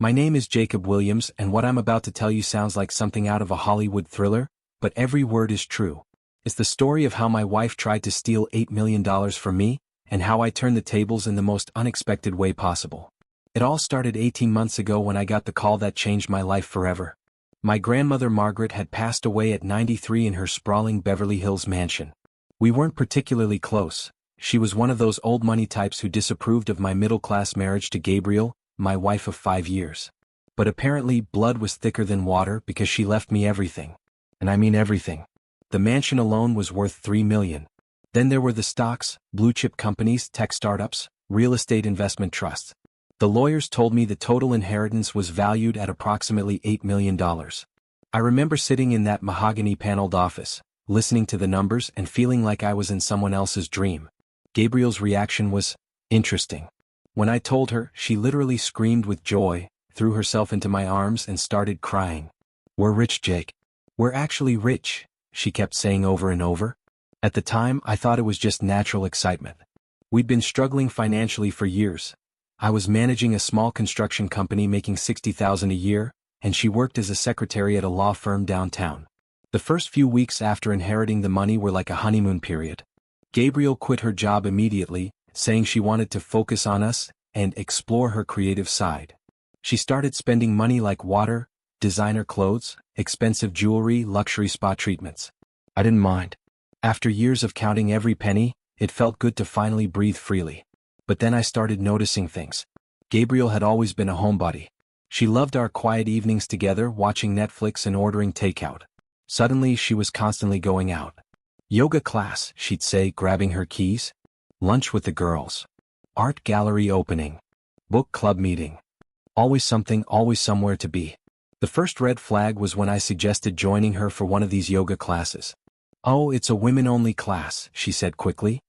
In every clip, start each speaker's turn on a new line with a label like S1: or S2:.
S1: My name is Jacob Williams, and what I'm about to tell you sounds like something out of a Hollywood thriller, but every word is true. It's the story of how my wife tried to steal $8 million from me, and how I turned the tables in the most unexpected way possible. It all started 18 months ago when I got the call that changed my life forever. My grandmother Margaret had passed away at 93 in her sprawling Beverly Hills mansion. We weren't particularly close. She was one of those old money types who disapproved of my middle-class marriage to Gabriel, my wife of 5 years. But apparently blood was thicker than water because she left me everything. And I mean everything. The mansion alone was worth $3 million. Then there were the stocks, blue-chip companies, tech startups, real estate investment trusts. The lawyers told me the total inheritance was valued at approximately $8 million. I remember sitting in that mahogany-paneled office, listening to the numbers and feeling like I was in someone else's dream. Gabriel's reaction was interesting. When I told her, she literally screamed with joy, threw herself into my arms and started crying. "We're rich, Jake. We're actually rich," she kept saying over and over. At the time, I thought it was just natural excitement. We'd been struggling financially for years. I was managing a small construction company making $60,000 a year, and she worked as a secretary at a law firm downtown. The first few weeks after inheriting the money were like a honeymoon period. Gabriel quit her job immediately, saying she wanted to focus on us and explore her creative side. She started spending money like water, designer clothes, expensive jewelry, luxury spa treatments. I didn't mind. After years of counting every penny, it felt good to finally breathe freely. But then I started noticing things. Gabriel had always been a homebody. She loved our quiet evenings together, watching Netflix and ordering takeout. Suddenly she was constantly going out. Yoga class, she'd say, grabbing her keys. Lunch with the girls. Art gallery opening. Book club meeting. Always something, always somewhere to be. The first red flag was when I suggested joining her for one of these yoga classes. "Oh, it's a women-only class," she said quickly.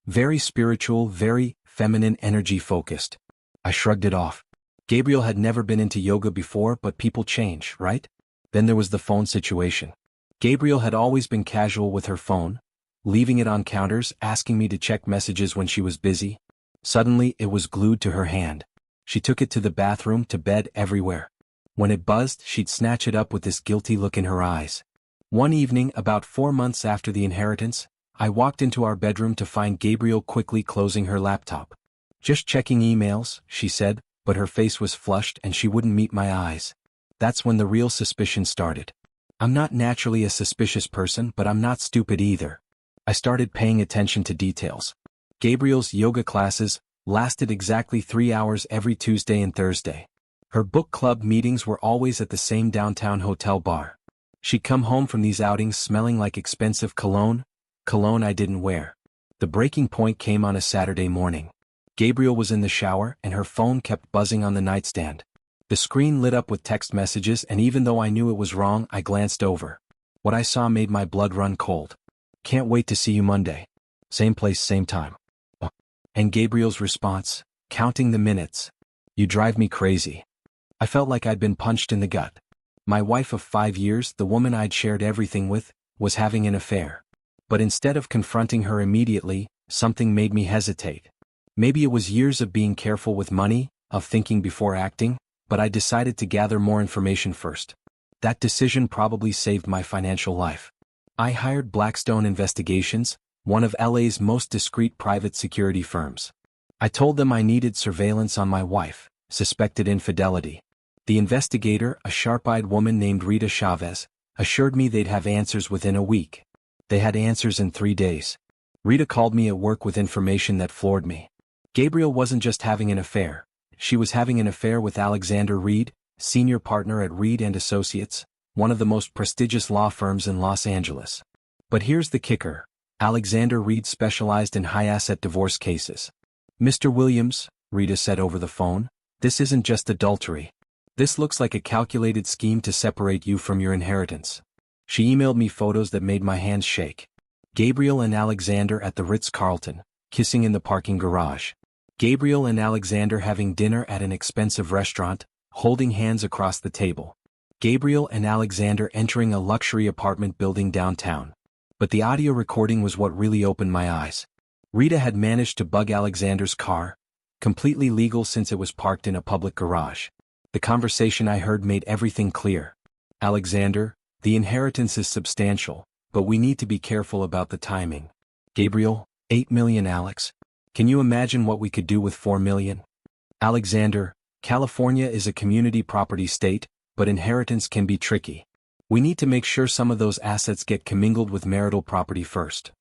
S1: "Very spiritual, very feminine, energy-focused." I shrugged it off. Gabriel had never been into yoga before, but people change, right? Then there was the phone situation. Gabriel had always been casual with her phone, leaving it on counters, asking me to check messages when she was busy. Suddenly, it was glued to her hand. She took it to the bathroom, to bed, everywhere. When it buzzed, she'd snatch it up with this guilty look in her eyes. One evening, about 4 months after the inheritance, I walked into our bedroom to find Gabriel quickly closing her laptop. "Just checking emails," she said, but her face was flushed and she wouldn't meet my eyes. That's when the real suspicion started. I'm not naturally a suspicious person, but I'm not stupid either. I started paying attention to details. Gabriel's yoga classes lasted exactly 3 hours every Tuesday and Thursday. Her book club meetings were always at the same downtown hotel bar. She'd come home from these outings smelling like expensive cologne I didn't wear. The breaking point came on a Saturday morning. Gabriel was in the shower and her phone kept buzzing on the nightstand. The screen lit up with text messages, and even though I knew it was wrong, I glanced over. What I saw made my blood run cold. "Can't wait to see you Monday. Same place, same time." And Gabriel's response, "Counting the minutes. You drive me crazy." I felt like I'd been punched in the gut. My wife of 5 years, the woman I'd shared everything with, was having an affair. But instead of confronting her immediately, something made me hesitate. Maybe it was years of being careful with money, of thinking before acting, but I decided to gather more information first. That decision probably saved my financial life. I hired Blackstone Investigations, one of LA's most discreet private security firms. I told them I needed surveillance on my wife, suspected infidelity. The investigator, a sharp-eyed woman named Rita Chavez, assured me they'd have answers within a week. They had answers in 3 days. Rita called me at work with information that floored me. Gabriel wasn't just having an affair. She was having an affair with Alexander Reed, senior partner at Reed & Associates, one of the most prestigious law firms in Los Angeles. But here's the kicker. Alexander Reed specialized in high-asset divorce cases. "Mr. Williams," Rita said over the phone, "this isn't just adultery. This looks like a calculated scheme to separate you from your inheritance." She emailed me photos that made my hands shake. Gabriel and Alexander at the Ritz-Carlton, kissing in the parking garage. Gabriel and Alexander having dinner at an expensive restaurant, holding hands across the table. Gabriel and Alexander entering a luxury apartment building downtown. But the audio recording was what really opened my eyes. Rita had managed to bug Alexander's car, completely legal since it was parked in a public garage. The conversation I heard made everything clear. Alexander, the inheritance is substantial, but we need to be careful about the timing. Gabriel, 8 million. Alex. Can you imagine what we could do with 4 million? Alexander, California is a community property state, but inheritance can be tricky. We need to make sure some of those assets get commingled with marital property first.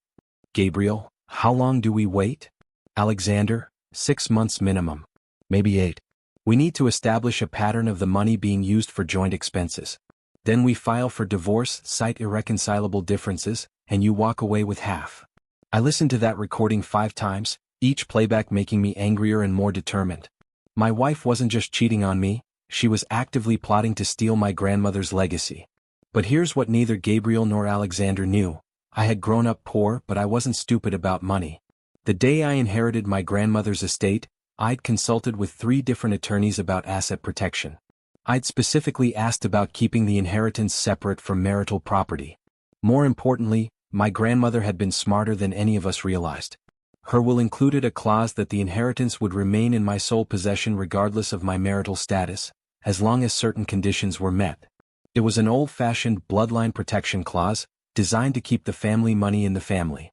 S1: Gabriel, how long do we wait? Alexander, 6 months minimum. Maybe 8. We need to establish a pattern of the money being used for joint expenses. Then we file for divorce, cite irreconcilable differences, and you walk away with half. I listened to that recording 5 times, each playback making me angrier and more determined. My wife wasn't just cheating on me, she was actively plotting to steal my grandmother's legacy. But here's what neither Gabriel nor Alexander knew. I had grown up poor, but I wasn't stupid about money. The day I inherited my grandmother's estate, I'd consulted with 3 different attorneys about asset protection. I'd specifically asked about keeping the inheritance separate from marital property. More importantly, my grandmother had been smarter than any of us realized. Her will included a clause that the inheritance would remain in my sole possession regardless of my marital status, as long as certain conditions were met. It was an old-fashioned bloodline protection clause, designed to keep the family money in the family.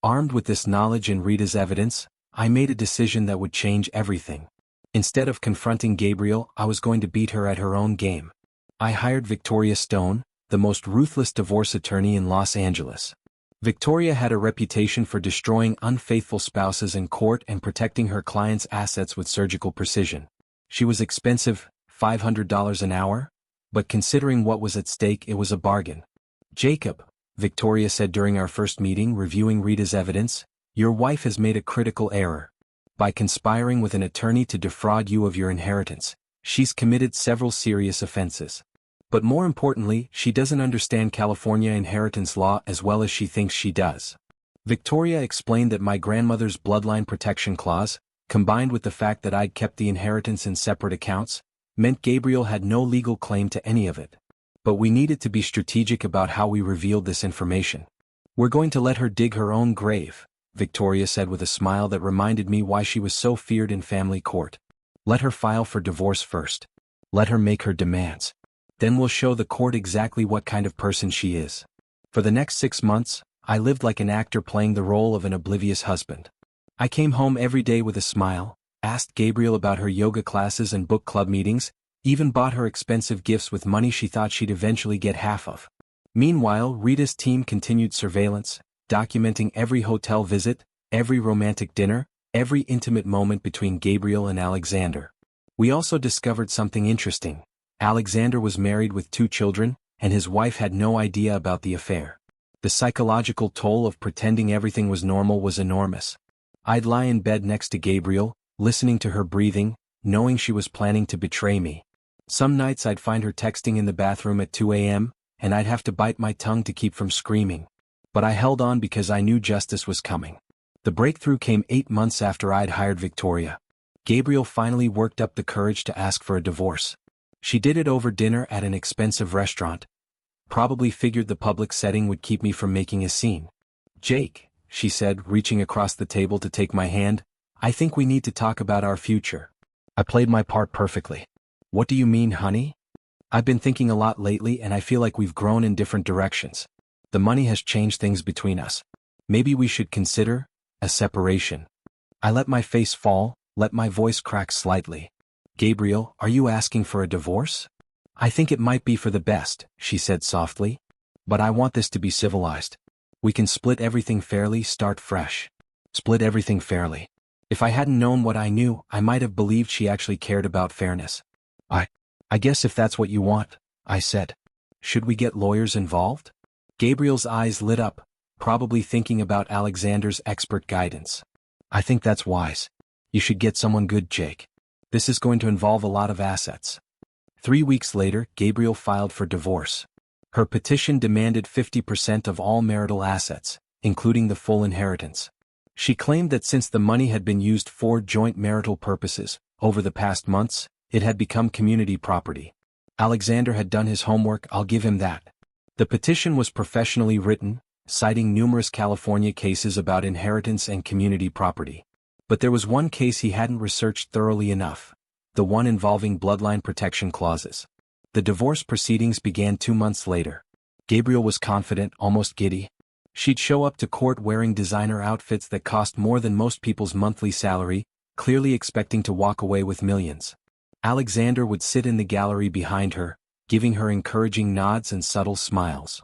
S1: Armed with this knowledge and Rita's evidence, I made a decision that would change everything. Instead of confronting Gabriel, I was going to beat her at her own game. I hired Victoria Stone, the most ruthless divorce attorney in Los Angeles. Victoria had a reputation for destroying unfaithful spouses in court and protecting her clients' assets with surgical precision. She was expensive, $500 an hour, but considering what was at stake, it was a bargain. Jacob, Victoria said during our first meeting reviewing Rita's evidence, your wife has made a critical error. By conspiring with an attorney to defraud you of your inheritance, she's committed several serious offenses. But more importantly, she doesn't understand California inheritance law as well as she thinks she does. Victoria explained that my grandmother's bloodline protection clause, combined with the fact that I'd kept the inheritance in separate accounts, meant Gabriel had no legal claim to any of it. But we needed to be strategic about how we revealed this information. We're going to let her dig her own grave, Victoria said with a smile that reminded me why she was so feared in family court. Let her file for divorce first. Let her make her demands. Then we'll show the court exactly what kind of person she is. For the next 6 months, I lived like an actor playing the role of an oblivious husband. I came home every day with a smile, asked Gabriel about her yoga classes and book club meetings, even bought her expensive gifts with money she thought she'd eventually get half of. Meanwhile, Rita's team continued surveillance, documenting every hotel visit, every romantic dinner, every intimate moment between Gabriel and Alexander. We also discovered something interesting. Alexander was married with 2 children, and his wife had no idea about the affair. The psychological toll of pretending everything was normal was enormous. I'd lie in bed next to Gabriel, listening to her breathing, knowing she was planning to betray me. Some nights I'd find her texting in the bathroom at 2 a.m., and I'd have to bite my tongue to keep from screaming. But I held on because I knew justice was coming. The breakthrough came 8 months after I'd hired Victoria. Gabriel finally worked up the courage to ask for a divorce. She did it over dinner at an expensive restaurant. Probably figured the public setting would keep me from making a scene. Jake, she said, reaching across the table to take my hand, I think we need to talk about our future. I played my part perfectly. What do you mean, honey? I've been thinking a lot lately and I feel like we've grown in different directions. The money has changed things between us. Maybe we should consider a separation. I let my face fall, let my voice crack slightly. Gabriel, are you asking for a divorce? I think it might be for the best, she said softly. But I want this to be civilized. We can split everything fairly, start fresh. Split everything fairly. If I hadn't known what I knew, I might have believed she actually cared about fairness. I guess if that's what you want, I said. Should we get lawyers involved? Gabriel's eyes lit up, probably thinking about Alexander's expert guidance. I think that's wise. You should get someone good, Jake. This is going to involve a lot of assets. 3 weeks later, Gabriel filed for divorce. Her petition demanded 50% of all marital assets, including the full inheritance. She claimed that since the money had been used for joint marital purposes, over the past months, it had become community property. Alexander had done his homework, I'll give him that. The petition was professionally written, citing numerous California cases about inheritance and community property. But there was one case he hadn't researched thoroughly enough: the one involving bloodline protection clauses. The divorce proceedings began 2 months later. Gabriel was confident, almost giddy. She'd show up to court wearing designer outfits that cost more than most people's monthly salary, clearly expecting to walk away with millions. Alexander would sit in the gallery behind her, giving her encouraging nods and subtle smiles.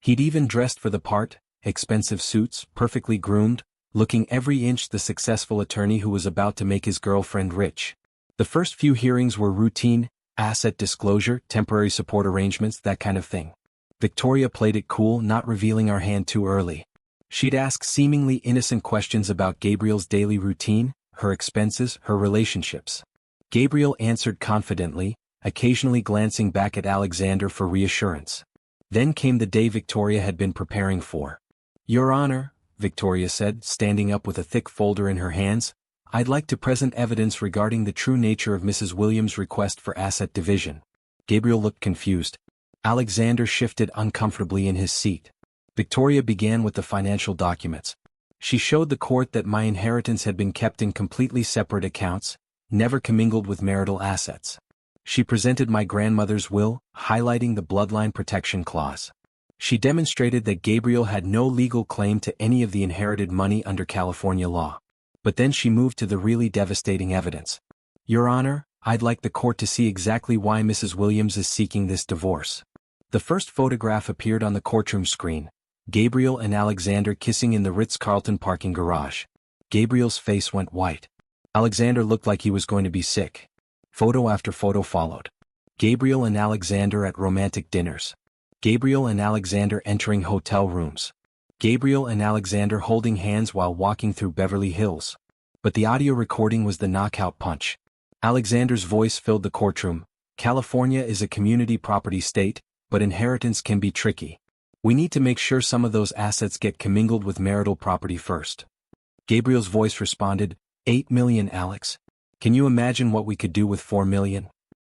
S1: He'd even dressed for the part, expensive suits, perfectly groomed, looking every inch the successful attorney who was about to make his girlfriend rich. The first few hearings were routine, asset disclosure, temporary support arrangements, that kind of thing. Victoria played it cool, not revealing our hand too early. She'd ask seemingly innocent questions about Gabriel's daily routine, her expenses, her relationships. Gabriel answered confidently, occasionally glancing back at Alexander for reassurance. Then came the day Victoria had been preparing for. "Your Honor," Victoria said, standing up with a thick folder in her hands, "I'd like to present evidence regarding the true nature of Mrs. Williams' request for asset division." Gabriel looked confused. Alexander shifted uncomfortably in his seat. Victoria began with the financial documents. She showed the court that my inheritance had been kept in completely separate accounts, never commingled with marital assets. She presented my grandmother's will, highlighting the bloodline protection clause. She demonstrated that Gabriel had no legal claim to any of the inherited money under California law. But then she moved to the really devastating evidence. "Your Honor, I'd like the court to see exactly why Mrs. Williams is seeking this divorce." The first photograph appeared on the courtroom screen, Gabriel and Alexander kissing in the Ritz-Carlton parking garage. Gabriel's face went white. Alexander looked like he was going to be sick. Photo after photo followed. Gabriel and Alexander at romantic dinners. Gabriel and Alexander entering hotel rooms. Gabriel and Alexander holding hands while walking through Beverly Hills. But the audio recording was the knockout punch. Alexander's voice filled the courtroom. "California is a community property state, but inheritance can be tricky. We need to make sure some of those assets get commingled with marital property first." Gabriel's voice responded, "8 million, Alex. Can you imagine what we could do with 4 million?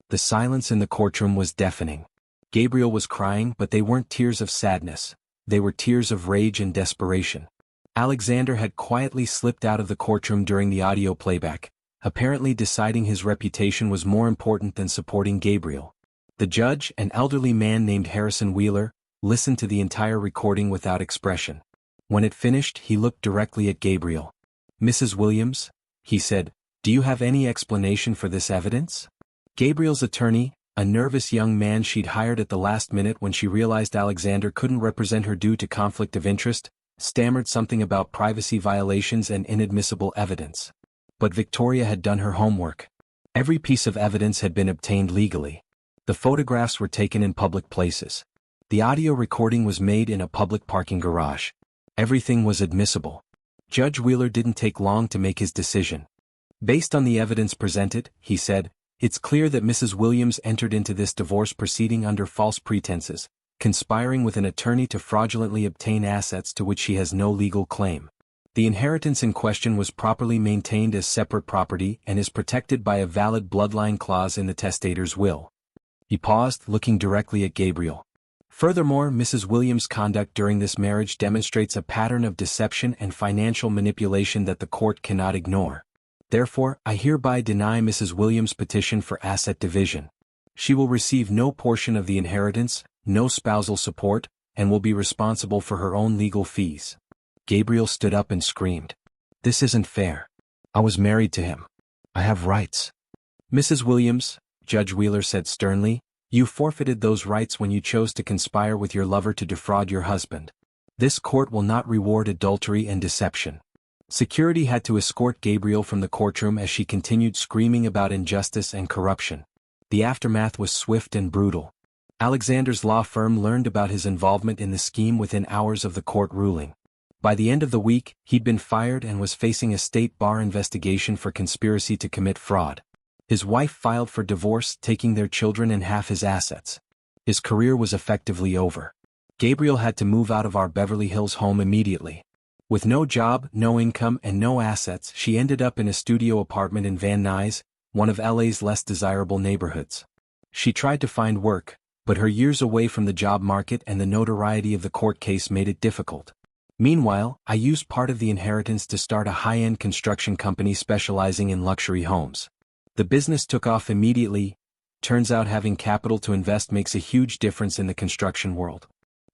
S1: The silence in the courtroom was deafening. Gabriel was crying, but they weren't tears of sadness. They were tears of rage and desperation. Alexander had quietly slipped out of the courtroom during the audio playback, apparently deciding his reputation was more important than supporting Gabriel. The judge, an elderly man named Harrison Wheeler, listened to the entire recording without expression. When it finished, he looked directly at Gabriel. "Mrs. Williams," he said, "do you have any explanation for this evidence?" Gabriel's attorney, a nervous young man she'd hired at the last minute when she realized Alexander couldn't represent her due to conflict of interest, stammered something about privacy violations and inadmissible evidence. But Victoria had done her homework. Every piece of evidence had been obtained legally. The photographs were taken in public places. The audio recording was made in a public parking garage. Everything was admissible. Judge Wheeler didn't take long to make his decision. "Based on the evidence presented," he said, "it's clear that Mrs. Williams entered into this divorce proceeding under false pretenses, conspiring with an attorney to fraudulently obtain assets to which she has no legal claim. The inheritance in question was properly maintained as separate property and is protected by a valid bloodline clause in the testator's will." He paused, looking directly at Gabriel. "Furthermore, Mrs. Williams' conduct during this marriage demonstrates a pattern of deception and financial manipulation that the court cannot ignore. Therefore, I hereby deny Mrs. Williams' petition for asset division. She will receive no portion of the inheritance, no spousal support, and will be responsible for her own legal fees." Gabriel stood up and screamed. "This isn't fair. I was married to him. I have rights." "Mrs. Williams," Judge Wheeler said sternly, "you forfeited those rights when you chose to conspire with your lover to defraud your husband. This court will not reward adultery and deception." Security had to escort Gabriel from the courtroom as she continued screaming about injustice and corruption. The aftermath was swift and brutal. Alexander's law firm learned about his involvement in the scheme within hours of the court ruling. By the end of the week, he'd been fired and was facing a state bar investigation for conspiracy to commit fraud. His wife filed for divorce, taking their children and half his assets. His career was effectively over. Gabriel had to move out of our Beverly Hills home immediately. With no job, no income, and no assets, she ended up in a studio apartment in Van Nuys, one of LA's less desirable neighborhoods. She tried to find work, but her years away from the job market and the notoriety of the court case made it difficult. Meanwhile, I used part of the inheritance to start a high-end construction company specializing in luxury homes. The business took off immediately. Turns out having capital to invest makes a huge difference in the construction world.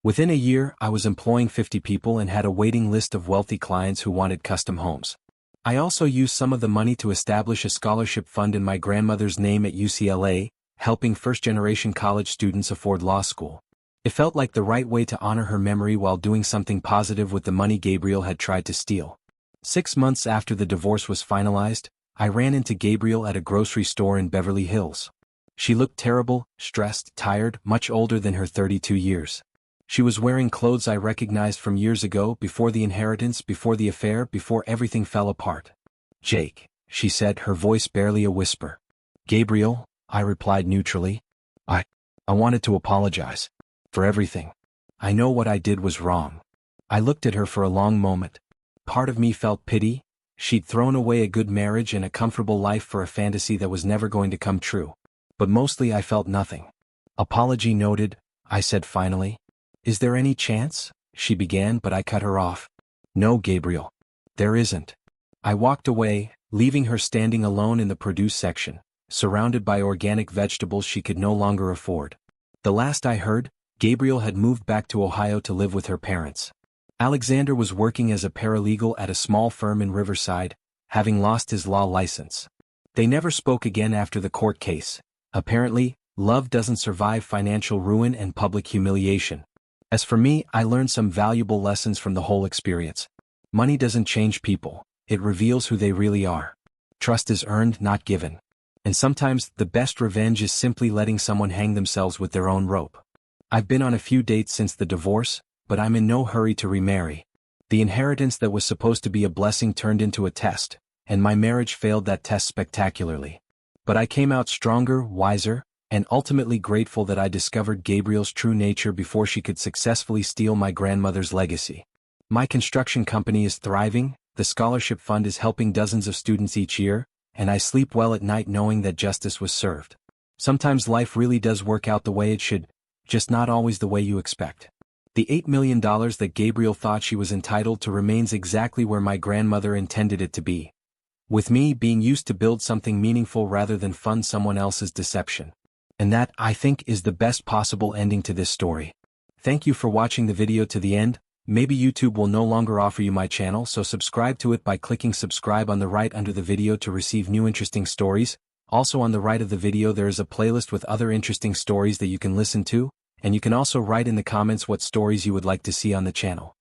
S1: Within a year, I was employing 50 people and had a waiting list of wealthy clients who wanted custom homes. I also used some of the money to establish a scholarship fund in my grandmother's name at UCLA, helping first-generation college students afford law school. It felt like the right way to honor her memory while doing something positive with the money Gabriel had tried to steal. 6 months after the divorce was finalized, I ran into Gabriel at a grocery store in Beverly Hills. She looked terrible, stressed, tired, much older than her 32 years. She was wearing clothes I recognized from years ago, before the inheritance, before the affair, before everything fell apart. "Jake," she said, her voice barely a whisper. "Gabriel," I replied neutrally. I wanted to apologize. For everything. I know what I did was wrong." I looked at her for a long moment. Part of me felt pity. She'd thrown away a good marriage and a comfortable life for a fantasy that was never going to come true. But mostly I felt nothing. "Apology noted," I said finally. "Is there any chance?" she began, but I cut her off. "No, Gabriel. There isn't." I walked away, leaving her standing alone in the produce section, surrounded by organic vegetables she could no longer afford. The last I heard, Gabriel had moved back to Ohio to live with her parents. Alexander was working as a paralegal at a small firm in Riverside, having lost his law license. They never spoke again after the court case. Apparently, love doesn't survive financial ruin and public humiliation. As for me, I learned some valuable lessons from the whole experience. Money doesn't change people, it reveals who they really are. Trust is earned, not given. And sometimes, the best revenge is simply letting someone hang themselves with their own rope. I've been on a few dates since the divorce, but I'm in no hurry to remarry. The inheritance that was supposed to be a blessing turned into a test, and my marriage failed that test spectacularly. But I came out stronger, wiser, and ultimately grateful that I discovered Gabriel's true nature before she could successfully steal my grandmother's legacy. My construction company is thriving, the scholarship fund is helping dozens of students each year, and I sleep well at night knowing that justice was served. Sometimes life really does work out the way it should, just not always the way you expect. The $8 million that Gabriel thought she was entitled to remains exactly where my grandmother intended it to be. With me being used to build something meaningful rather than fund someone else's deception. And that, I think, is the best possible ending to this story. Thank you for watching the video to the end. Maybe YouTube will no longer offer you my channel, so subscribe to it by clicking subscribe on the right under the video to receive new interesting stories. Also on the right of the video there is a playlist with other interesting stories that you can listen to, and you can also write in the comments what stories you would like to see on the channel.